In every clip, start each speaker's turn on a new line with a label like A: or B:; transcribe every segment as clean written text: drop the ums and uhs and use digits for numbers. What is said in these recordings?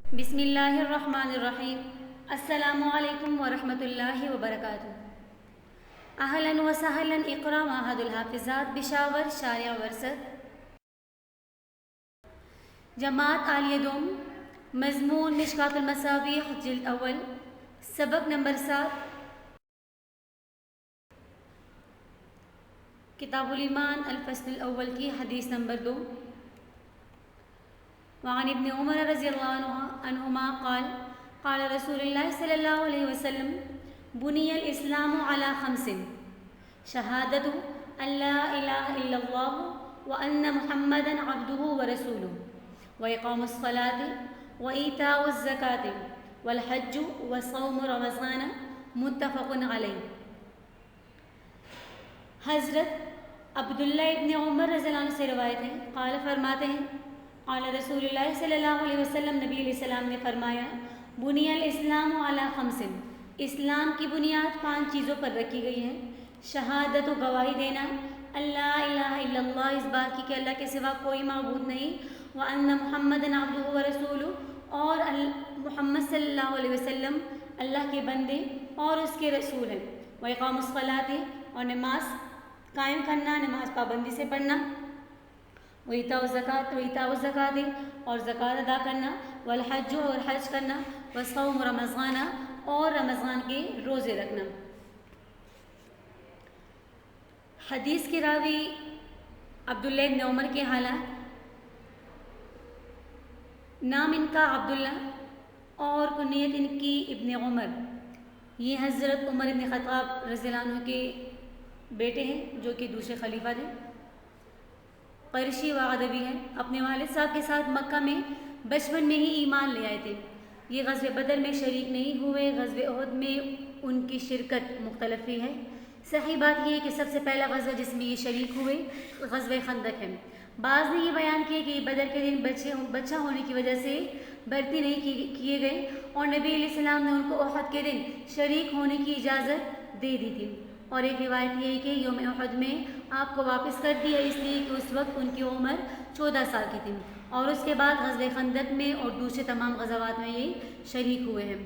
A: بسم اللہ الرحمن الرحیم۔ السلام علیکم ورحمۃ اللہ وبرکاتہ۔ اہلا وسہلا اقرا معہد الحافظات بشاور شارع ورسد جماعت عالیہ دوم، مضمون مشکاۃ المصابیح جلد اول، سبق نمبر 7، کتاب الایمان الفصل الاول کی حدیث نمبر 2۔ وعن ابن عمر رضی اللہ عنہما قال قال رسول اللہ صلی اللہ علیہ وسلم بنی الاسلام علی خمس، شہادت ان لا الہ الا اللہ وان محمدا عبدہ ورسولہ واقام الصلاۃ وایتاء الزکاۃ والحج وصوم رمضان، متفق علیہ۔ حضرت عبداللہ ابن عمر رضی اللہ عنہ سے روایت ہے، قال فرماتے ہیں قال رسول اللہ صلی اللہ علیہ وسلم، نبی علیہ السلام نے فرمایا، بنی الاسلام علی خمس، اسلام کی بنیاد 5 چیزوں پر رکھی گئی ہے۔ شہادت و گواہی دینا، اللہ الہ الا اللہ، اس بات کی کہ اللہ کے سوا کوئی معبود نہیں، وان محمد عبدہ ورسولہ، اور محمد صلی اللہ علیہ وسلم اللہ کے بندے اور اس کے رسول ہیں، واقام الصلاۃ، اور نماز قائم کرنا، نماز پابندی سے پڑھنا، وایتاء الزکاۃ، اور زکوٰۃ ادا کرنا، والحج، اور حج کرنا، وصوم رمضان، اور رمضان کے روزے رکھنا۔ حدیث کے راوی عبداللہ ابن عمر کے حالات، نام ان کا عبداللہ اور کنیت ان کی ابن عمر۔ یہ حضرت عمر ابن خطاب رضی اللہ عنہ کے بیٹے ہیں، جو کہ دوسرے خلیفہ تھے، قریشی و ادبی ہیں۔ اپنے والد صاحب کے ساتھ مکہ میں بچپن میں ہی ایمان لے آئے تھے۔ یہ غزوہ بدر میں شریک نہیں ہوئے، غزوہ احد میں ان کی شرکت مختلف ہی ہے۔ صحیح بات یہ ہے کہ سب سے پہلا غزوہ جس میں یہ شریک ہوئے غزوہ خندق ہے۔ بعض نے یہ بیان کیا کہ بدر کے دن بچہ ہونے کی وجہ سے بھرتی نہیں کیے گئے، اور نبی علیہ السلام نے ان کو احد کے دن شریک ہونے کی اجازت دے دی تھی۔ اور ایک روایت یہ ہے کہ یوم احد میں آپ کو واپس کر دیا، اس لیے کہ اس وقت ان کی عمر 14 سال کی تھی، اور اس کے بعد غزوہ خندق میں اور دوسرے تمام غزوات میں یہ شریک ہوئے ہیں۔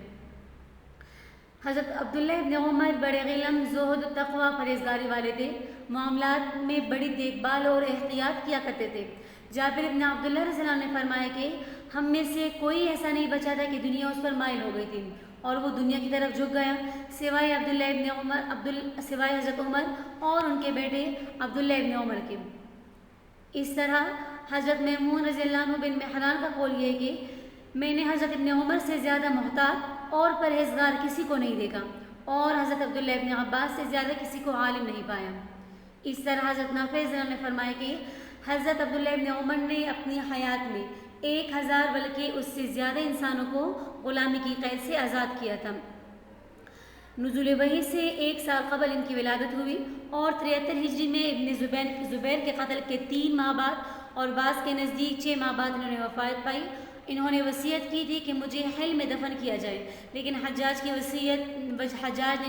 A: حضرت عبداللہ ابن عمر بڑے علم، زہد، تقوی، پرہیزگاری والے تھے، معاملات میں بڑی دیکھ بھال اور احتیاط کیا کرتے تھے۔ جابر ابن عبداللہ رضی اللہ عنہ نے فرمایا کہ ہم میں سے کوئی ایسا نہیں بچا تھا کہ دنیا اس پر مائل ہو گئی تھی اور وہ دنیا کی طرف جھک گیا، سوائے عبداللہ ابن عمر، سوائے حضرت عمر اور ان کے بیٹے عبداللہ ابن عمر کے۔ اس طرح حضرت میمون رضی اللہ عنہ بن مہران کا قول یہ ہے کہ میں نے حضرت ابن عمر سے زیادہ محتاط اور پرہیزگار کسی کو نہیں دیکھا، اور حضرت عبداللہ ابن عباس سے زیادہ کسی کو عالم نہیں پایا۔ اس طرح حضرت نافع رضی اللہ عنہ نے فرمایا کہ حضرت عبداللہ ابن عمر نے اپنی حیات میں 1000 بلکہ اس سے زیادہ انسانوں کو غلامی کی قید سے آزاد کیا تھا۔ نزول وحی سے 1 سال قبل ان کی ولادت ہوئی، اور 73 ہجری میں ابن زبیر کے قتل کے 3 ماہ بعد اور بعض کے نزدیک 6 ماہ بعد انہوں نے وفات پائی۔ انہوں نے وصیت کی تھی کہ مجھے حل میں دفن کیا جائے، لیکن حجاج نے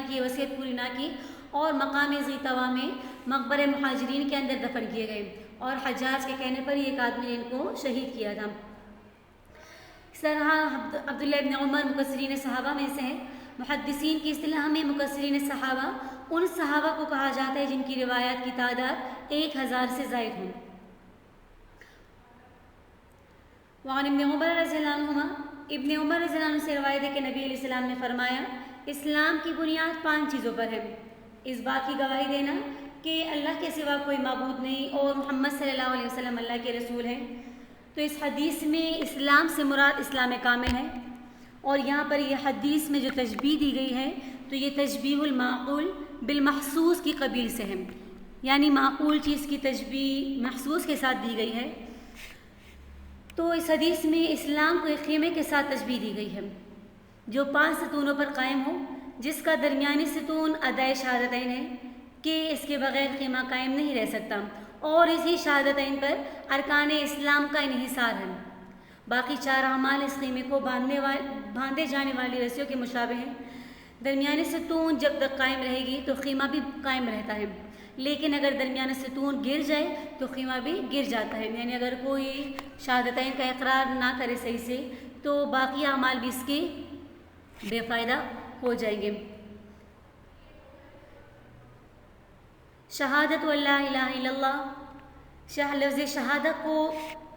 A: کی وصیت پوری نہ کی، اور مقام ذی طویٰ میں مقبرہ مہاجرین کے اندر دفن کیے گئے، اور حجاج کے کہنے پر ایک آدمی نے ان کو شہید کیا تھا۔ اس طرح عبداللہ ابن عمر مکثرین صحابہ میں سے ہیں۔ محدثین کی اصطلاح میں مکثرین صحابہ ان صحابہ کو کہا جاتا ہے جن کی روایات کی تعداد 1000 سے زائد ہوں۔ وعن ابن عمر رضی اللہ عنہما، ابن عمر رضی اللہ عنہ سے روایت ہے کہ نبی علیہ السلام نے فرمایا، اسلام کی بنیاد 5 چیزوں پر ہے۔ اس بات کی گواہی دینا کہ اللہ کے سوا کوئی معبود نہیں اور محمد صلی اللہ علیہ وسلم اللہ کے رسول ہیں۔ تو اس حدیث میں اسلام سے مراد اسلام کامل ہے، اور یہاں پر یہ حدیث میں جو تشبیہ دی گئی ہے تو یہ تشبیہ المعقول بالمحسوس کی قبیل سے ہے، یعنی معقول چیز کی تشبیہ محسوس کے ساتھ دی گئی ہے۔ تو اس حدیث میں اسلام کو ایک خیمے کے ساتھ تشبیہ دی گئی ہے جو 5 ستونوں پر قائم ہو، جس کا درمیانی ستون ادائے شہادتین ہے کہ اس کے بغیر خیمہ قائم نہیں رہ سکتا، اور اسی شہادتین پر ارکان اسلام کا انحصار ہے۔ باقی 4 اعمال اس خیمے کو باندھے جانے والی رسیوں کے مشابہ ہیں۔ درمیانی ستون جب تک قائم رہے گی تو خیمہ بھی قائم رہتا ہے، لیکن اگر درمیانی ستون گر جائے تو خیمہ بھی گر جاتا ہے، یعنی اگر کوئی شہادتین کا اقرار نہ کرے صحیح سے تو باقی اعمال بھی اس کے بے فائدہ ہو جائیں گے۔ شہادت اللہ الہ الا اللہ، لفظ شہادت کو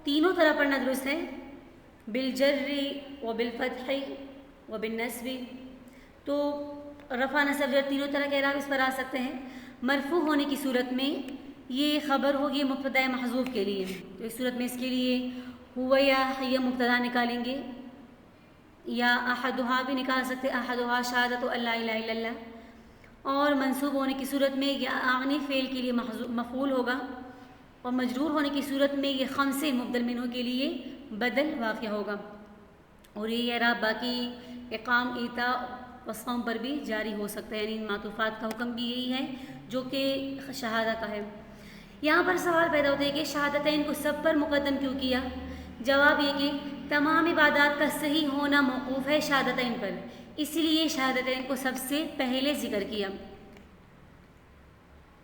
A: تینوں طرح پڑھنا درست ہے، بالجر و بالفتح و بالنصب، تو رفع نصب جر تینوں طرح کے اعراب اس پر آ سکتے ہیں۔ مرفوع ہونے کی صورت میں یہ خبر ہوگی مبتدا محذوف کے لیے، تو اس صورت میں اس کے لیے ہوا یا ہی مبتدا نکالیں گے، یا احدھا بھی نکال سکتے، احدھا شہادت اللہ الہ الا اللہ۔ اور منصوب ہونے کی صورت میں یہ اغنی فعل کے لیے مفعول ہوگا، اور مجرور ہونے کی صورت میں یہ خمس مبدل منہ کے لیے بدل واقع ہوگا۔ اور یہ اعراب باقی اقام، ایتا و صوم پر بھی جاری ہو سکتا ہے، یعنی معطوفات کا حکم بھی یہی ہے جو کہ شہادہ کا ہے۔ یہاں پر سوال پیدا ہوتا ہے کہ شہادتین کو سب پر مقدم کیوں کیا؟ جواب یہ کہ تمام عبادات کا صحیح ہونا موقوف ہے شہادتین پر، اس لیے شہادتین کو سب سے پہلے ذکر کیا۔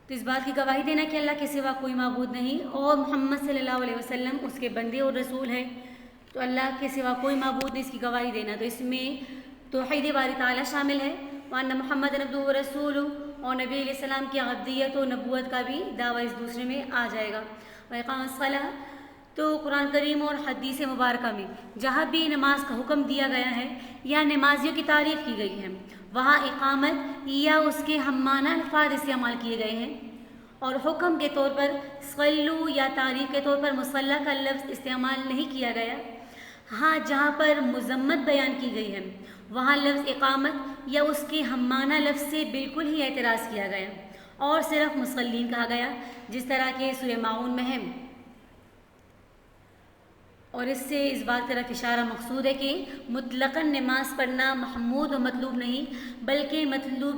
A: تو اس بات کی گواہی دینا کہ اللہ کے سوا کوئی معبود نہیں اور محمد صلی اللہ علیہ وسلم اس کے بندے اور رسول ہیں، تو اللہ کے سوا کوئی معبود نہیں، اس کی گواہی دینا، تو اس میں توحید باری تعالیٰ شامل ہے، وان محمد عبدہ و رسول، اور نبی علیہ السلام کی عبدیت و نبوت کا بھی دعویٰ اس دوسرے میں آ جائے گا۔ وإقام الصلاۃ، تو قرآن کریم اور حدیث مبارکہ میں جہاں بھی نماز کا حکم دیا گیا ہے یا نمازیوں کی تعریف کی گئی ہے، وہاں اقامت یا اس کے ہم معنی الفاظ استعمال کیے گئے ہیں، اور حکم کے طور پر صلو یا تعریف کے طور پر مصلی کا لفظ استعمال نہیں کیا گیا۔ ہاں جہاں پر مذمت بیان کی گئی ہے وہاں لفظ اقامت یا اس کے ہم معنی لفظ سے بالکل ہی اعتراض کیا گیا اور صرف مصلین کہا گیا، جس طرح کہ سورہ ماعون میں ہے۔ اور اس سے اس بات طرف اشارہ مقصود ہے کہ مطلقاً نماز پڑھنا محمود و مطلوب نہیں، بلکہ مطلوب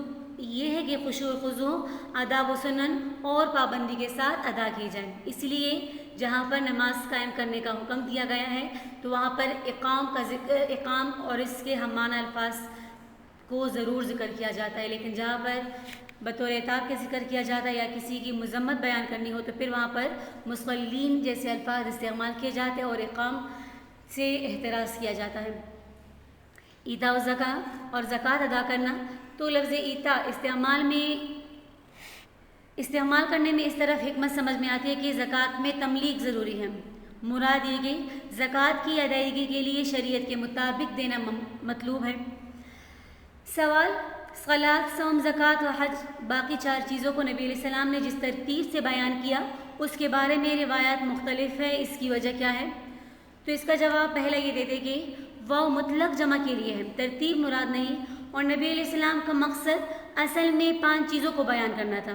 A: یہ ہے کہ خشوع و خضوع، آداب و سنن اور پابندی کے ساتھ ادا کی جائیں۔ اس لیے جہاں پر نماز قائم کرنے کا حکم دیا گیا ہے تو وہاں پر اقام اور اس کے ہم معنی الفاظ کو ضرور ذکر کیا جاتا ہے، لیکن جہاں پر بطور عتاب کے ذکر کیا جاتا ہے یا کسی کی مذمت بیان کرنی ہو تو پھر وہاں پر مصلین جیسے الفاظ استعمال کیے جاتے ہیں اور اقام سے احتراز کیا جاتا ہے۔ ایتا و زکوٰۃ، اور زکوٰۃ ادا کرنا، تو لفظ ایتا استعمال کرنے میں اس طرف حکمت سمجھ میں آتی ہے کہ زکوٰۃ میں تملیغ ضروری ہے، مراد یہ کہ زکوٰۃ کی ادائیگی کے لیے شریعت کے مطابق دینا مطلوب ہے۔ سوال، صلاۃ، صوم، زکوٰۃ و حج، باقی 4 چیزوں کو نبی علیہ السلام نے جس ترتیب سے بیان کیا اس کے بارے میں روایات مختلف ہے، اس کی وجہ کیا ہے؟ تو اس کا جواب پہلا یہ دیتے کہ وہ مطلق جمع کے لیے ہے، ترتیب مراد نہیں، اور نبی علیہ السلام کا مقصد اصل میں 5 چیزوں کو بیان کرنا تھا۔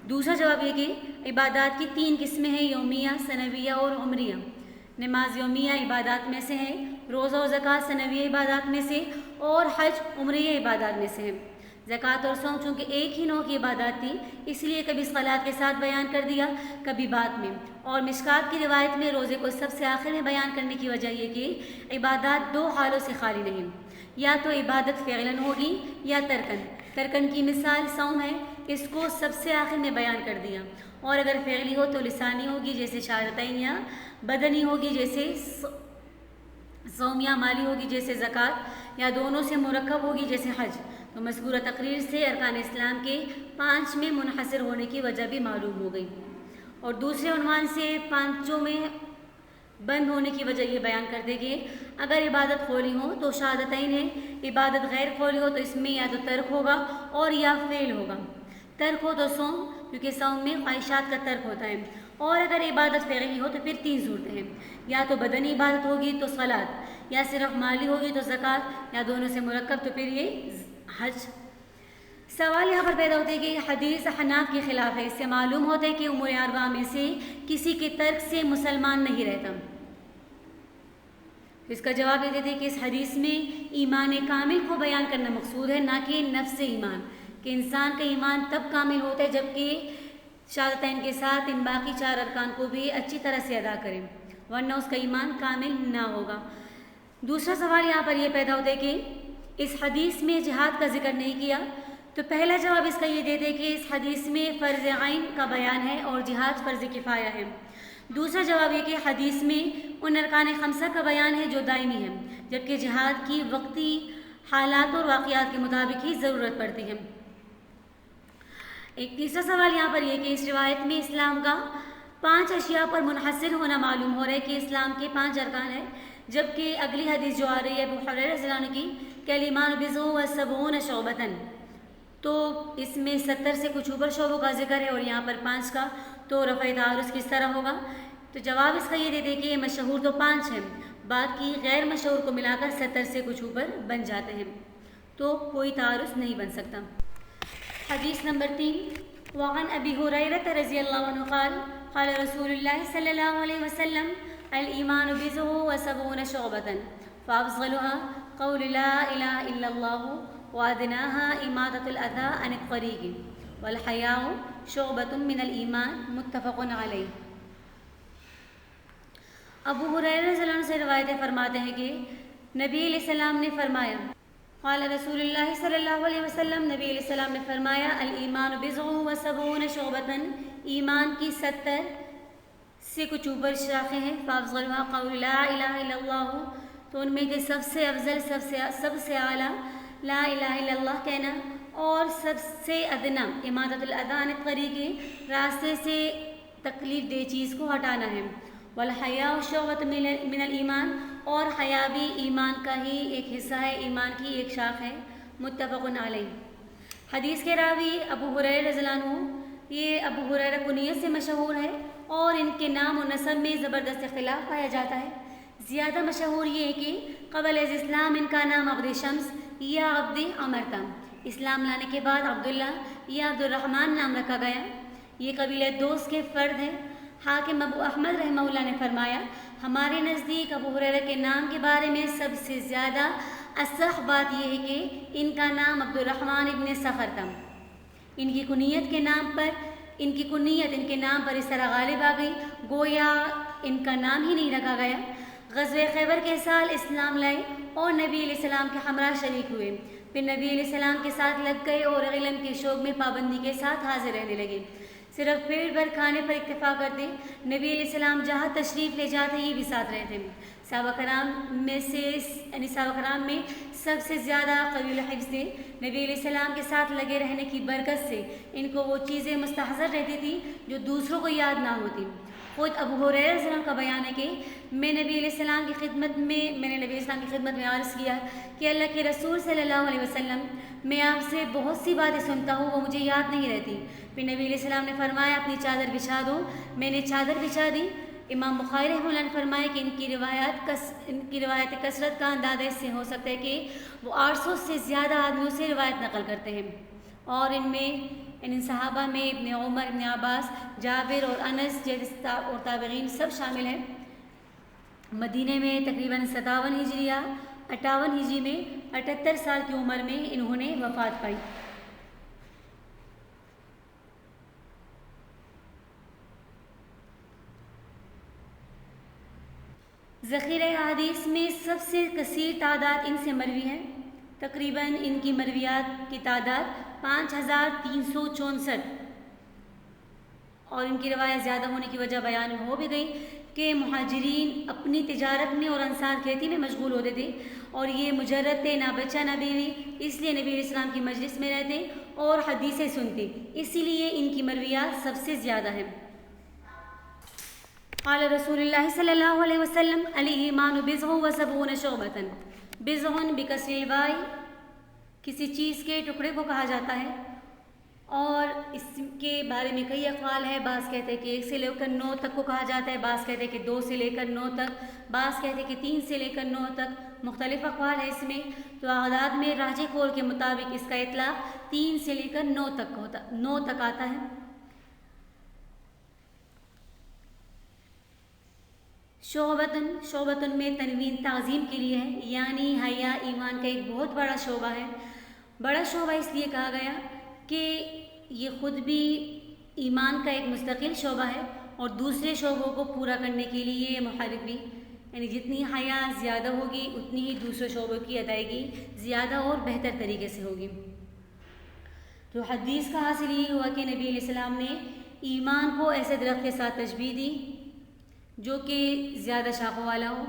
A: دوسرا جواب یہ کہ عبادات کی 3 قسمیں ہیں، یومیہ، سنویہ اور عمریہ۔ نماز یومیہ عبادات میں سے ہے، روزہ و زکوٰۃ سنویہ عبادات میں سے، اور حج عمریہ عبادات میں سے ہے۔ زکوٰۃ اور صوم چونکہ ایک ہی نوع کی عبادات تھی اس لیے کبھی صلاۃ کے ساتھ بیان کر دیا، کبھی بعد میں، اور مشکات کی روایت میں روزے کو سب سے آخر میں بیان کرنے کی وجہ یہ کہ عبادات 2 حالوں سے خالی نہیں، یا تو عبادت فعلاً ہوگی یا ترکن کی مثال صوم ہے، اس کو سب سے آخر میں بیان کر دیا، اور اگر فعلی ہو تو لسانی ہوگی جیسے شہادتین، یا بدنی ہوگی جیسے صوم، یا مالی ہوگی جیسے زکوٰۃ، یا دونوں سے مرکب ہوگی جیسے حج۔ تو مذکورہ تقریر سے ارکان اسلام کے 5 میں منحصر ہونے کی وجہ بھی معلوم ہو گئی، اور دوسرے عنوان سے 5 میں بند ہونے کی وجہ یہ بیان کر دے کہ اگر عبادت قولی ہو تو شہادتین ہے، عبادت غیر قولی ہو تو اس میں یا تو ترک ہوگا اور یا فعل ہوگا۔ ترک ہو تو صوم، کیونکہ صوم میں خواہشات کا ترک ہوتا ہے، اور اگر عبادت فعلی ہو تو پھر 3 صورتیں ہیں، یا تو بدنی عبادت ہوگی تو صلاۃ، یا صرف مالی ہوگی تو زکوٰۃ، یا دونوں سے مرکب تو پھر یہ حج۔ سوال یہاں پر پیدا ہوتے ہیں کہ حدیث حناف کے خلاف ہے، اس سے معلوم ہوتا ہے کہ امور 4 میں سے کسی کے ترک سے مسلمان نہیں رہتا۔ اس کا جواب یہ دیتے ہیں کہ اس حدیث میں ایمان کامل کو بیان کرنا مقصود ہے، نہ کہ نفس ایمان، کہ انسان کا ایمان تب کامل ہوتا ہے جبکہ شہادتین کے ساتھ ان باقی 4 ارکان کو بھی اچھی طرح سے ادا کرے، ورنہ اس کا ایمان کامل نہ ہوگا۔ دوسرا سوال یہاں پر یہ پیدا ہوتا ہے کہ اس حدیث میں جہاد کا ذکر نہیں کیا، تو پہلا جواب اس کا یہ دیتے کہ اس حدیث میں فرض عین کا بیان ہے اور جہاد فرض کفایہ ہے، دوسرا جواب یہ کہ حدیث میں ان ارکان خمسہ کا بیان ہے جو دائمی ہیں، جبکہ جہاد کی وقتی حالات اور واقعات کے مطابق ہی ضرورت پڑتی ہے۔ ایک تیسرا سوال یہاں پر یہ کہ اس روایت میں اسلام کا 5 اشیاء پر منحصر ہونا معلوم ہو رہا ہے کہ اسلام کے 5 ارکان ہیں، جبکہ اگلی حدیث جو آ رہی ہے ابو ہریرہ رضی اللہ عنہ کی کہ الایمان بضع و70 شعبۃ، تو اس میں 70 سے کچھ اوپر شعبوں کا ذکر ہے اور یہاں پر 5 کا، تو رفع تعارض کس طرح ہوگا؟ تو جواب اس کا یہ دیتے کہ مشہور تو 5 ہیں، باقی غیر مشہور کو ملا کر 70 سے کچھ اوپر بن جاتے ہیں، تو کوئی تعارض نہیں بن سکتا۔ حدیث نمبر 3، وعن ابی ہریرہ رضی اللہ عنہ قال قال رسول اللہ صلی اللہ علیہ وسلم الایمان بضع و70 شعبۃ فافضلها قول لا الہ الا اللہ وادناها اماطۃ الاذى عن الطریق والحیاء شعبۃ من الایمان متفق علیہ۔ ابو ہریرہ رضی اللہ عنہ سے روایت فرماتے ہیں کہ نبی علیہ السلام نے فرمایا، قال رسول اللہ صلی اللہ علیہ وسلم، نبی علیہ السلام نے فرمایا الایمان بضع و70 شعبۃ، ایمان کی 70 سے کچھ اوپر شاخیں ہیں، فافضلها قول لا الہ الا اللہ، تو ان میں سے سب سے افضل سب سے اعلیٰ لا الہ الا اللہ کہنا، اور سب سے ادنا اماطۃ الاذی عن الطریق، راستے سے تکلیف دہ چیز کو ہٹانا ہے، والحیاء شعبۃ من الایمان، اور حیا بھی ایمان کا ہی ایک حصہ ہے، ایمان کی ایک شاخ ہے، متفق علیہ۔ حدیث کے راوی ابو ہریرہ رضی اللہ عنہ، یہ ابو ہریرہ کنیت سے مشہور ہے اور ان کے نام و نسب میں زبردست اختلاف پایا جاتا ہے۔ زیادہ مشہور یہ ہے کہ قبل از اسلام ان کا نام عبد شمس یا عبد عمر تھا، اسلام لانے کے بعد عبداللہ یا عبد الرحمن نام رکھا گیا۔ یہ قبیلہ دوس کے فرد ہیں۔ حاکم ابو احمد رحمہ اللہ نے فرمایا، ہمارے نزدیک ابو ہریرہ کے نام کے بارے میں سب سے زیادہ اصح بات یہ ہے کہ ان کا نام عبد الرحمن ابن صخر تھا۔ ان کی کنیت ان کے نام پر اس طرح غالب آ گئی گویا ان کا نام ہی نہیں رکھا گیا۔ غزوہ خیبر کے سال اسلام لائے اور نبی علیہ السلام کے ہمراہ شریک ہوئے، پھر نبی علیہ السلام کے ساتھ لگ گئے اور علم کے شوق میں پابندی کے ساتھ حاضر رہنے لگے، صرف پیٹ بھر کھانے پر اکتفا کرتے۔ نبی علیہ السلام جہاں تشریف لے جاتے یہ بھی ساتھ رہتے۔ صحابہ کرام میں سب سے زیادہ قوی الحفظ تھے۔ نبی علیہ السلام کے ساتھ لگے رہنے کی برکت سے ان کو وہ چیزیں مستحضر رہتی تھی جو دوسروں کو یاد نہ ہوتی۔ خود ابو ہریرہ رضی اللہ عنہ کا بیان ہے کہ میں نے نبی علیہ السلام کی خدمت میں عرض کیا کہ اللہ کے رسول صلی اللہ علیہ وسلم، میں آپ سے بہت سی باتیں سنتا ہوں، وہ مجھے یاد نہیں رہتی۔ پھر نبی علیہ السلام نے فرمایا اپنی چادر بچھا دو، میں نے چادر بچھا دی۔ امام بخاری رحمہ اللہ نے فرمایا کہ ان کی روایت کثرت کا اندازہ اس سے ہو سکتا ہے کہ وہ 800 سے زیادہ آدمیوں سے روایت نقل کرتے ہیں، اور ان صحابہ میں ابن عمر، ابن عباس، جابر اور انس جیسے اور تابعین سب شامل ہیں۔ مدینہ میں تقریباً 57 ہجریہ 58 ہجری میں 78 سال کی عمر میں انہوں نے وفات پائی۔ ذخیرہ حدیث میں سب سے کثیر تعداد ان سے مروی ہے، تقریباً ان کی مرویات کی تعداد 5364، اور ان کی روایت زیادہ ہونے کی وجہ بیان ہو بھی گئی کہ مہاجرین اپنی تجارت میں اور انصار کھیتی میں مشغول ہوتے تھے، اور یہ مجرد تھے، نہ بچہ نہ بیوی، اس لیے نبی علیہ السلام کی مجلس میں رہتے اور حدیثیں سنتے، اسی لیے ان کی مرویات سب سے زیادہ ہیں۔ قال رسول اللہ صلی اللہ علیہ وسلم الایمان بضع و70 شعبۃ، بضع بکسر الباء، کسی چیز کے ٹکڑے کو کہا جاتا ہے، اور اس کے بارے میں کئی اقوال ہے۔ بعض کہتے ہیں کہ 1 سے لے کر 9 تک کو کہا جاتا ہے، بعض کہتے ہیں کہ 2 سے لے کر 9 تک، بعض کہتے ہیں کہ 3 سے لے کر 9 تک، مختلف اقوال ہے اس میں۔ تو اعداد میں راجح قول کے مطابق اس کا اطلاق 3 سے لے کر 9 تک آتا ہے۔ شعبۃ میں تنوین تعظیم کے لیے ہے، یعنی حیا ایمان کا ایک بہت بڑا شعبہ ہے۔ بڑا شعبہ اس لیے کہا گیا کہ یہ خود بھی ایمان کا ایک مستقل شعبہ ہے، اور دوسرے شعبوں کو پورا کرنے کے لیے یہ محرک بھی، یعنی جتنی حیا زیادہ ہوگی اتنی ہی دوسرے شعبوں کی ادائیگی زیادہ اور بہتر طریقے سے ہوگی۔ تو حدیث کا حاصل یہ ہوا کہ نبی علیہ السلام نے ایمان کو ایسے درخت کے ساتھ تشبیہ دی جو کہ زیادہ شاخوں والا ہو،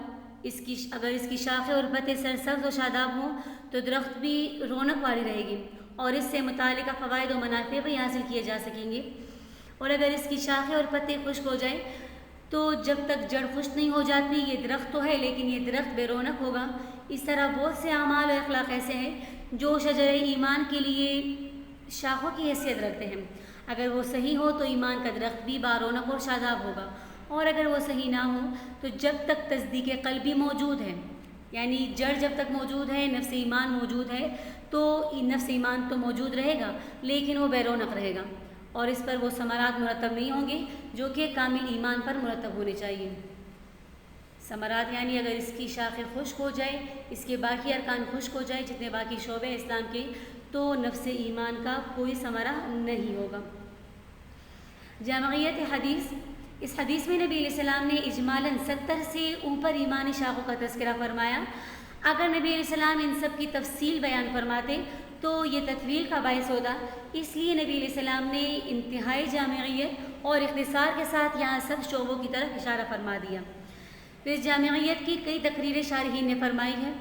A: اگر اس کی شاخیں اور پتے سرسبز و شاداب ہوں تو درخت بھی رونق والی رہے گی اور اس سے متعلقہ فوائد و منافع بھی حاصل کیے جا سکیں گے۔ اور اگر اس کی شاخیں اور پتے خشک ہو جائیں تو جب تک جڑ خشک نہیں ہو جاتی یہ درخت تو ہے لیکن یہ درخت بے رونق ہوگا۔ اس طرح بہت سے اعمال و اخلاق ایسے ہیں جو شجر ایمان کے لیے شاخوں کی حیثیت رکھتے ہیں۔ اگر وہ صحیح ہو تو ایمان کا درخت بھی بارونق اور شاداب ہوگا، اور اگر وہ صحیح نہ ہو تو جب تک تصدیق قلبی موجود ہے، یعنی جڑ جب تک موجود ہے، نفس ایمان موجود ہے، تو نفس ایمان تو موجود رہے گا لیکن وہ بے رونق رہے گا اور اس پر وہ ثمرات مرتب نہیں ہوں گے جو کہ کامل ایمان پر مرتب ہونے چاہیے۔ ثمرات یعنی اگر اس کی شاخیں خشک ہو جائے، اس کے باقی ارکان خشک ہو جائے، جتنے باقی شعبے اسلام کے، تو نفس ایمان کا کوئی ثمرہ نہیں ہوگا۔ جامعیت حدیث، اس حدیث میں نبی علیہ السلام نے اجمالاً 70 سے اوپر ایمانی شاخوں کا تذکرہ فرمایا۔ اگر نبی علیہ السلام ان سب کی تفصیل بیان فرماتے تو یہ تطویل کا باعث ہوتا، اس لیے نبی علیہ السلام نے انتہائی جامعیت اور اختصار کے ساتھ یہاں سب شعبوں کی طرف اشارہ فرما دیا۔ پھر جامعیت کی کئی تقریریں شارحین نے فرمائی ہیں۔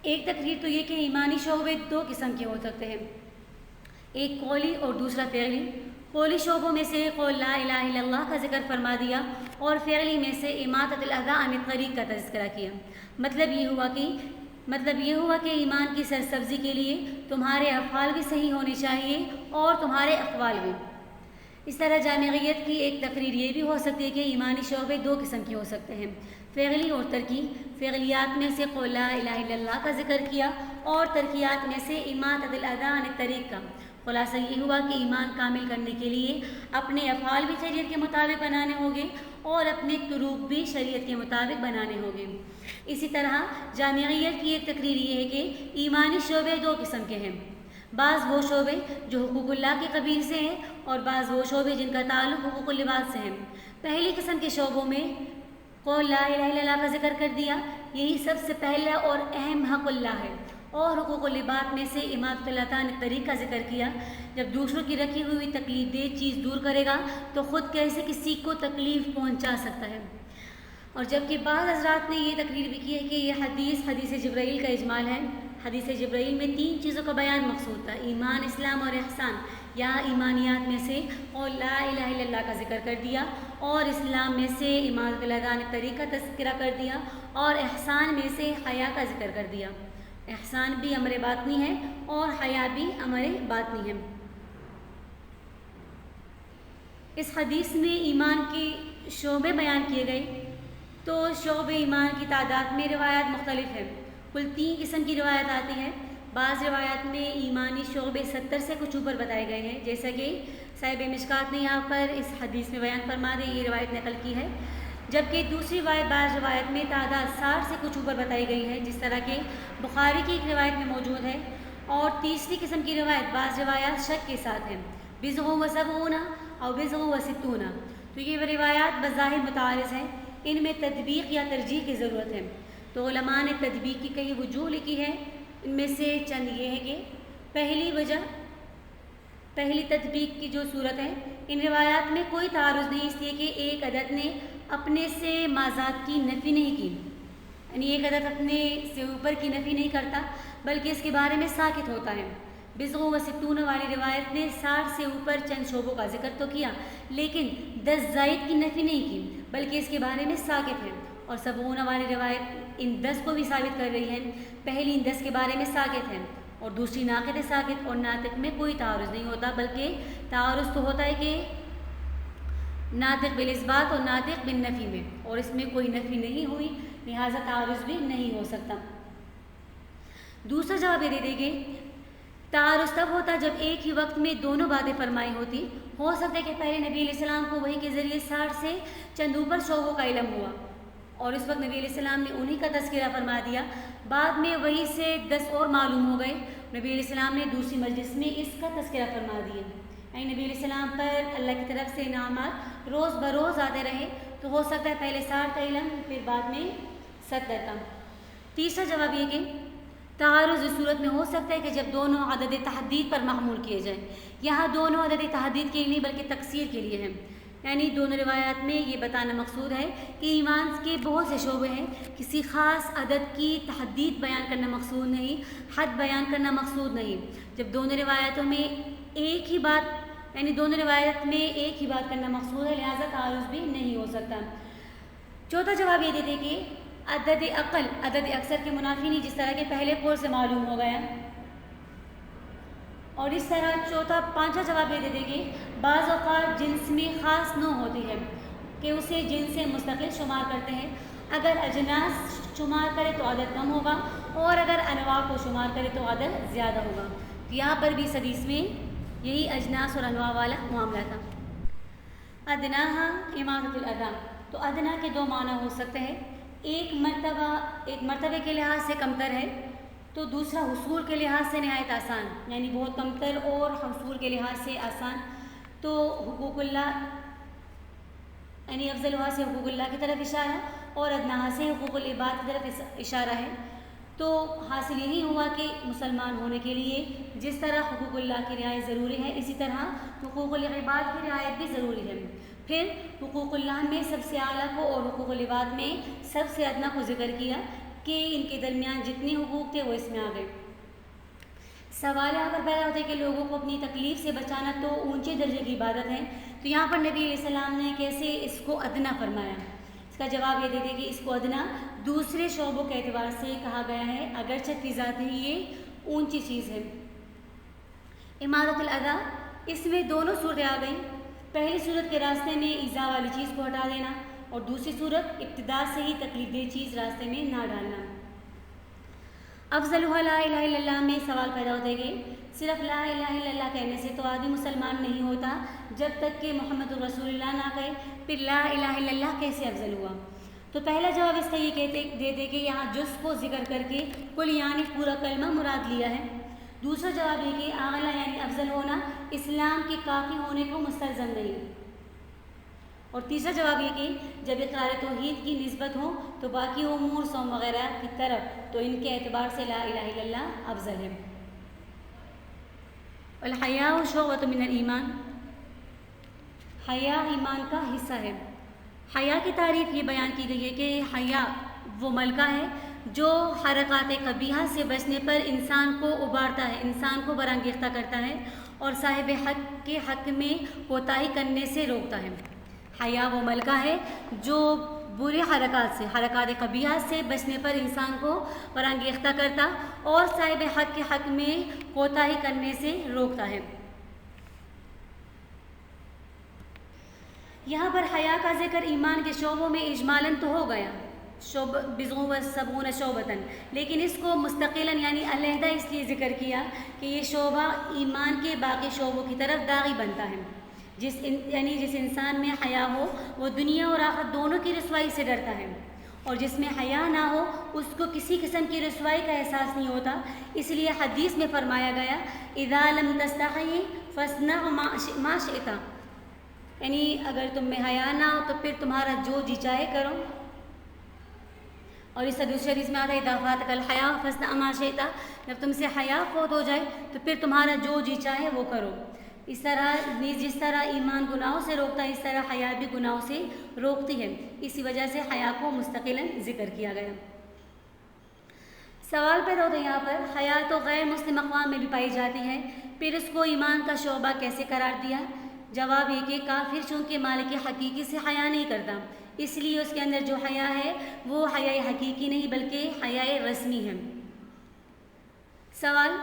A: ایک تقریر تو یہ کہ ایمانی شعبے دو قسم کے ہو سکتے ہیں، ایک قولی اور دوسرا فعلی۔ قولی شعبوں میں سے قول لا الہ الا اللہ کا ذکر فرما دیا اور فعلی میں سے اماطۃ الاذی عن الطریق کا تذکرہ کیا۔ مطلب یہ ہوا کہ ایمان کی سرسبزی کے لیے تمہارے افعال بھی صحیح ہونے چاہیے اور تمہارے اقوال بھی۔ اس طرح جامعیت کی ایک تقریر یہ بھی ہو سکتی ہے کہ ایمانی شعبے دو قسم کے ہو سکتے ہیں، فعلی اور ترکی۔ فعلیات میں سے قول لا الہ الا اللہ کا ذکر کیا اور ترکیات میں سے اماطۃ الاذی عن الطریق کا۔ خلاصہ یہ ہوا کہ ایمان کامل کرنے کے لیے اپنے افعال بھی شریعت کے مطابق بنانے ہوں گے اور اپنے طرق بھی شریعت کے مطابق بنانے ہوں گے۔ اسی طرح جامعیت کی ایک تقریر یہ ہے کہ ایمانی شعبے دو قسم کے ہیں، بعض وہ شعبے جو حقوق اللہ کے قبیل سے ہیں اور بعض وہ شعبے جن کا تعلق حقوق العباد سے ہیں۔ پہلی قسم کے شعبوں میں قول لا الہ الا اللہ کا ذکر کر دیا، یہی سب سے پہلا اور اہم حق اللہ ہے، اور حقوق العباد میں سے اماطۃ الاذی عن الطریق کا ذکر کیا۔ جب دوسروں کی رکھی ہوئی تکلیف دہ چیز دور کرے گا تو خود کیسے کسی کو تکلیف پہنچا سکتا ہے۔ اور جبکہ بعض حضرات نے یہ تقریر بھی کی ہے کہ یہ حدیث جبرائیل کا اجمال ہے۔ حدیث جبرائیل میں 3 چیزوں کا بیان مقصود تھا، ایمان، اسلام اور احسان۔ یہاں ایمانیات میں سے قول لا الہ الا اللہ کا ذکر کر دیا اور اسلام میں سے اماطۃ الاذی عن الطریق کا تذکرہ کر دیا اور احسان میں سے حیا کا ذکر کر دیا۔ احسان بھی امر باطنی ہے اور حیا بھی امر باطنی ہے۔ اس حدیث میں ایمان کے شعبے بیان کیے گئے تو شعبے ایمان کی تعداد میں روایات مختلف ہیں، کل 3 قسم کی روایت آتی ہے۔ بعض روایات میں ایمانی شعبے 70 سے کچھ اوپر بتائے گئے ہیں، جیسا کہ صاحب مشکات نے یہاں پر اس حدیث میں بیان فرما دے، یہ روایت نقل کی ہے، جبکہ دوسری بعض روایت میں تعداد 60 سے کچھ اوپر بتائی گئی ہے، جس طرح کہ بخاری کی ایک روایت میں موجود ہے۔ اور تیسری قسم کی روایت، بعض روایات شک کے ساتھ ہیں، بضع و سبعون اور بضع و ستون، تو یہ روایات بظاہر متعارض ہیں، ان میں تطبیق یا ترجیح کی ضرورت ہے۔ تو علماء نے تطبیق کی کئی وجوہ لکھی ہے، ان میں سے چند یہ ہے کہ پہلی تطبیق کی جو صورت ہے، ان روایات میں کوئی تعارض نہیں، اس لیے کہ ایک عدد نے اپنے سے مازاد کی نفی نہیں کی، یعنی ایک عدد اپنے سے اوپر کی نفی نہیں کرتا بلکہ اس کے بارے میں ساکت ہوتا ہے۔ بضع و ستون والی روایت نے 60 سے اوپر چند شعبوں کا ذکر تو کیا لیکن 10 زائد کی نفی نہیں کی بلکہ اس کے بارے میں ساکت ہے۔ اور 70 والی روایت ان 10 کو بھی ثابت کر رہی ہے، پہلی ان 10 کے بارے میں ساکت ہے اور دوسری ناقد ساکت، اور ناطق میں کوئی تعارض نہیں ہوتا بلکہ تعارض تو ہوتا ہے کہ ناطق بالاثبات اور ناطق بالنفی میں، اور اس میں کوئی نفی نہیں ہوئی لہٰذا تعارض بھی نہیں ہو سکتا۔ دوسرا جواب یہ دے دیں گے، تعارض تب ہوتا جب ایک ہی وقت میں دونوں باتیں فرمائی ہوتی۔ ہو سکتا ہے کہ پہلے نبی علیہ السلام کو وحی کے ذریعے 60 سے چند اوپر شعبوں کا علم ہوا اور اس وقت نبی علیہ السلام نے انہی کا تذکرہ فرما دیا، بعد میں وحی سے 10 اور معلوم ہو گئے، نبی علیہ السلام نے دوسری مجلس میں اس کا تذکرہ فرما دیا، یعنی نبی علیہ السلام پر اللہ کی طرف سے انعامات روز بروز آتے رہے، تو ہو سکتا ہے پہلے 60 کا علم پھر بعد میں 70 کا۔ تیسرا جواب یہ کہ تعارض اس صورت میں ہو سکتا ہے کہ جب دونوں عدد تحدید پر محمول کیے جائیں، یہاں دونوں عدد تحدید کے لیے بلکہ تکثیر کے لیے ہیں، یعنی دونوں روایات میں یہ بتانا مقصود ہے کہ ایمان کے بہت سے شعبے ہیں، کسی خاص عدد کی تحدید بیان کرنا مقصود نہیں، حد بیان کرنا مقصود نہیں۔ جب دونوں روایتوں میں ایک ہی بات یعنی دونوں روایت میں ایک ہی بات کرنا مقصود ہے، لہٰذا تعارض بھی نہیں ہو سکتا۔ چوتھا جواب یہ دیتے کہ عدد اقل عدد اکثر کے منافی نہیں، جس طرح کہ پہلے قول سے معلوم ہو گیا۔ اور اس طرح پانچواں جواب یہ دیتے کہ بعض اوقات جنس میں خاص نوع ہوتی ہے کہ اسے جنس سے مستقل شمار کرتے ہیں، اگر اجناس شمار کرے تو عدد کم ہوگا اور اگر انواع کو شمار کرے تو عدد زیادہ ہوگا۔ یہاں پر بھی اس حدیث میں یہی اجناس اور انواع والا معاملہ تھا۔ ادناہا اماطۃ الاذی، تو ادنا کے دو معنی ہو سکتے ہیں، ایک مرتبے کے لحاظ سے کمتر ہے، تو دوسرا حصول کے لحاظ سے نہایت آسان، یعنی بہت کمتر اور حصول کے لحاظ سے آسان۔ تو حقوق اللہ یعنی افضلها سے حقوق اللہ کی طرف اشارہ اور ادناہا سے حقوق العباد کی طرف اشارہ ہے۔ تو حاصل یہی ہوا کہ مسلمان ہونے کے لیے جس طرح حقوق اللہ کی رعایت ضروری ہے، اسی طرح حقوق العباد کی رعایت بھی ضروری ہے۔ پھر حقوق اللہ میں سب سے اعلیٰ کو اور حقوق العباد میں سب سے ادنا کو ذکر کیا کہ ان کے درمیان جتنے حقوق تھے وہ اس میں آ گئے۔ سوال یہاں پر پیدا ہوتا ہے کہ لوگوں کو اپنی تکلیف سے بچانا تو اونچے درجے کی عبادت ہے، تو یہاں پر نبی علیہ السلام نے کیسے اس کو ادنا فرمایا؟ اس کا جواب یہ دیتے کہ اس کو ادنا دوسرے شعبوں کے اعتبار سے کہا گیا ہے، اگرچہ فی ذات ہی یہ اونچی چیز ہے۔ اماطۃ الاذی، اس میں دونوں صورتیں آ گئیں، پہلی صورت کے راستے میں ایذا والی چیز کو ہٹا دینا، اور دوسری صورت ابتدا سے ہی تکلیف دہ چیز راستے میں نہ ڈالنا۔ افضلها لا الہ الا اللہ میں سوال پیدا ہوتے کہ صرف لا الہ الا اللہ کہنے سے تو آدمی مسلمان نہیں ہوتا جب تک کہ محمد الرسول اللہ نہ کہے، پھر لا الہ الا اللہ کیسے افضل ہوا؟ تو پہلا جواب اس کا یہ دیتے کہ یہاں جز کو ذکر کر کے کل یعنی پورا کلمہ مراد لیا ہے۔ دوسرا جواب یہ کہ اعلیٰ یعنی افضل ہونا اسلام کے کافی ہونے کو مستلزم نہیں۔ اور تیسرا جواب یہ کہ جب اقرار توحید کی نسبت ہو تو باقی امور صوم وغیرہ کی طرف تو ان کے اعتبار سے لا الہ الا اللہ افضل ہے۔ الحیاء شعبۃ من الایمان، حیا ایمان کا حصہ ہے۔ حیا کی تعریف یہ بیان کی گئی ہے کہ حیا وہ ملکہ ہے جو حرکات قبیحہ سے بچنے پر انسان کو ابھارتا ہے، انسان کو برانگیختہ کرتا ہے اور صاحب حق کے حق میں کوتاہی کرنے سے روکتا ہے۔ حیا وہ ملکہ ہے جو برے حرکات قبیحہ سے بچنے پر انسان کو برانگیختہ کرتا اور صاحب حق کے حق میں کوتاہی کرنے سے روکتا ہے۔ یہاں پر حیا کا ذکر ایمان کے شعبوں میں اجمالاً تو ہو گیا، بضع و سبعون شعبۃ، لیکن اس کو مستقلاً یعنی علیحدہ اس لیے ذکر کیا کہ یہ شعبہ ایمان کے باقی شعبوں کی طرف داعی بنتا ہے۔ جس انسان میں حیا ہو وہ دنیا اور آخرت دونوں کی رسوائی سے ڈرتا ہے، اور جس میں حیا نہ ہو اس کو کسی قسم کی رسوائی کا احساس نہیں ہوتا۔ اس لیے حدیث میں فرمایا گیا اذا لم تستحی فاصنع ما شئت، یعنی اگر تم میں حیا نہ ہو تو پھر تمہارا جو جی چاہے کرو۔ اور اس دوسری حدیث میں آتا ہے اذا فاتک الحیا فاصنع ما شئت، جب تم سے حیا فوت ہو جائے تو پھر تمہارا جو جی چاہے وہ کرو۔ اس طرح جس طرح ایمان گناہوں سے روکتا ہے، اس طرح حیا بھی گناہوں سے روکتی ہے، اسی وجہ سے حیا کو مستقلاً ذکر کیا گیا۔ سوال پیدا ہوتا ہے یہاں پر، حیا تو غیر مسلم اقوام میں بھی پائی جاتی ہے، پھر اس کو ایمان کا شعبہ کیسے قرار دیا؟ جواب یہ کہ کافر چونکہ مالک حقیقی سے حیا نہیں کرتا، اس لیے اس کے اندر جو حیا ہے وہ حیا حقیقی نہیں بلکہ حیا رسمی ہے۔ سوال،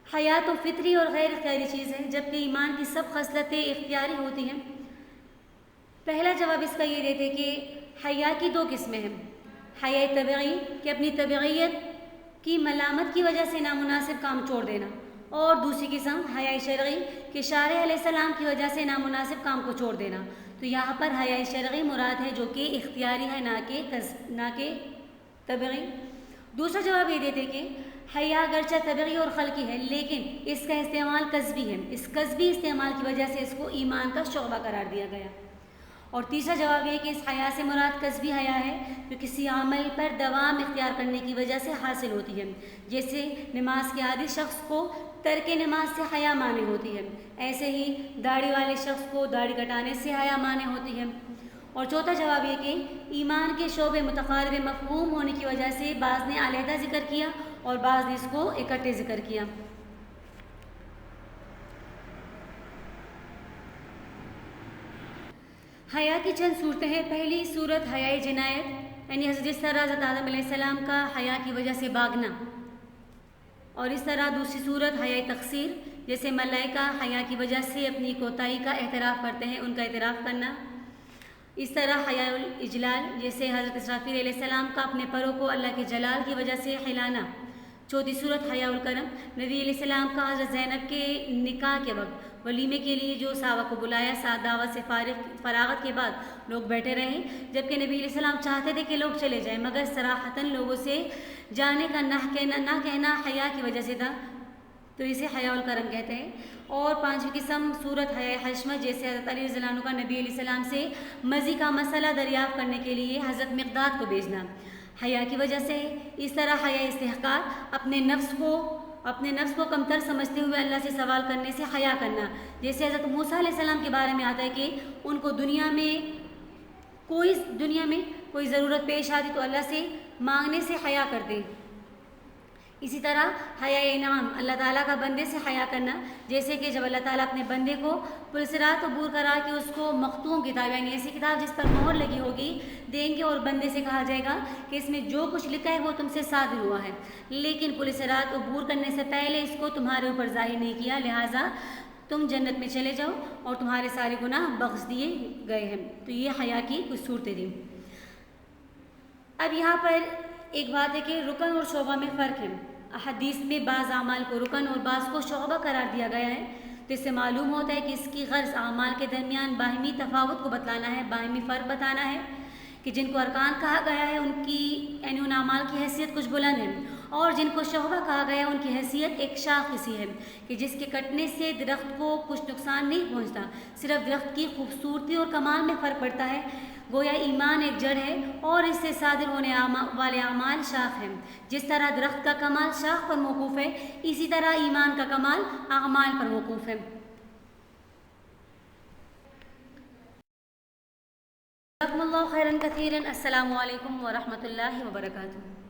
A: حیا تو فطری اور غیر اختیاری چیز ہے جبکہ ایمان کی سب خصلتیں اختیاری ہوتی ہیں۔ پہلا جواب اس کا یہ دیتے کہ حیا کی دو قسمیں ہیں، حیا طبعی کہ اپنی طبعیت کی ملامت کی وجہ سے نامناسب کام چھوڑ دینا، اور دوسری قسم حیا شرعی کہ شارع علیہ السلام کی وجہ سے نامناسب کام کو چھوڑ دینا۔ تو یہاں پر حیا شرعی مراد ہے جو کہ اختیاری ہے نہ کہ طبعی۔ دوسرا جواب یہ دیتے کہ حیا اگرچہ طبعی اور خلقی ہے لیکن اس کا استعمال کسبی ہے، اس کسبی استعمال کی وجہ سے اس کو ایمان کا شعبہ قرار دیا گیا۔ اور تیسرا جواب یہ کہ اس حیا سے مراد کسبی حیا ہے جو کسی عمل پر دوام اختیار کرنے کی وجہ سے حاصل ہوتی ہے، جیسے نماز کے عادی شخص کو ترک نماز سے حیا مانے ہوتی ہے، ایسے ہی داڑھی والے شخص کو داڑھی کٹانے سے حیا مانے ہوتی ہے۔ اور چوتھا جواب یہ کہ ایمان کے شعبے متقارب مفہوم ہونے کی وجہ سے بعض نے علیحدہ ذکر کیا اور بعض نے اس کو اکٹھے ذکر کیا۔ حیا کی چند صورتیں ہیں۔ پہلی صورت حیائے جنایت، یعنی حضرت حضرت آدم علیہ السلام کا حیا کی وجہ سے بھاگنا، اور اس طرح دوسری صورت حیائے تقصیر، جیسے ملائکہ حیا کی وجہ سے اپنی کوتاہی کا اعتراف کرتے ہیں، ان کا اعتراف کرنا۔ اس طرح حیاء الاجلال، جیسے حضرت اسرافیل علیہ السلام کا اپنے پروں کو اللہ کے جلال کی وجہ سے ہلانا۔ چوتھی صورت حیاء الکرم، نبی علیہ السلام کا حضرت زینب کے نکاح کے وقت ولیمے کے لیے جو صحابہ کو بلایا، ساتھ دعوت سے فراغت کے بعد لوگ بیٹھے رہے، جبکہ نبی علیہ السلام چاہتے تھے کہ لوگ چلے جائیں، مگر صراحتاً لوگوں سے جانے کا نہ کہنا حیا کی وجہ سے تھا، تو اسے حیاء الکرم کہتے ہیں۔ اور پانچویں قسم صورت حیاء حشمت، جیسے حضرت علی رضی اللہ عنہ کا نبی علیہ السلام سے مزی کا مسئلہ دریافت کرنے کے لیے حضرت مقداد کو بھیجنا، حیا کی وجہ سے۔ اس طرح حیاء استحقاق، اپنے نفس کو کمتر سمجھتے ہوئے اللہ سے سوال کرنے سے حیا کرنا، جیسے حضرت موسیٰ علیہ السلام کے بارے میں آتا ہے کہ ان کو دنیا میں کوئی ضرورت پیش آتی تو اللہ سے مانگنے سے حیا کرتے۔ اسی طرح حیاء انعام، اللہ تعالیٰ کا بندے سے حیا کرنا، جیسے کہ جب اللہ تعالیٰ اپنے بندے کو پرصراط عبور کرا کے اس کو مختوم کتاب، یعنی ایسی کتاب جس پر مہر لگی ہوگی، دیں گے، اور بندے سے کہا جائے گا کہ اس میں جو کچھ لکھا ہے وہ تم سے صادر ہوا ہے، لیکن پرصراط عبور کرنے سے پہلے اس کو تمہارے اوپر ظاہر نہیں کیا، لہٰذا تم جنت میں چلے جاؤ اور تمہارے سارے گناہ بخش دیے گئے ہیں۔ تو یہ حیا کی کچھ صورتیں تھیں۔ اب یہاں پر ایک بات ہے کہ رکن اور شعبہ میں فرق ہے۔ حدیث میں بعض اعمال کو رکن اور بعض کو شعبہ قرار دیا گیا ہے، تو اس سے معلوم ہوتا ہے کہ اس کی غرض اعمال کے درمیان باہمی تفاوت کو بتلانا ہے، باہمی فرق بتانا ہے، کہ جن کو ارکان کہا گیا ہے یعنی ان اعمال کی حیثیت کچھ بلند ہے، اور جن کو شعبہ کہا گیا ہے ان کی حیثیت ایک شاخ سی ہے، کہ جس کے کٹنے سے درخت کو کچھ نقصان نہیں پہنچتا، صرف درخت کی خوبصورتی اور کمال میں فرق پڑتا ہے۔ گویا ایمان ایک جڑ ہے اور اس سے صادر ہونے والے اعمال شاخ ہیں۔ جس طرح درخت کا کمال شاخ پر موقوف ہے، اسی طرح ایمان کا کمال اعمال پر موقوف ہے۔ جزاکم اللہ خیرا کثیرا۔ السلام علیکم ورحمۃ اللہ وبرکاتہ۔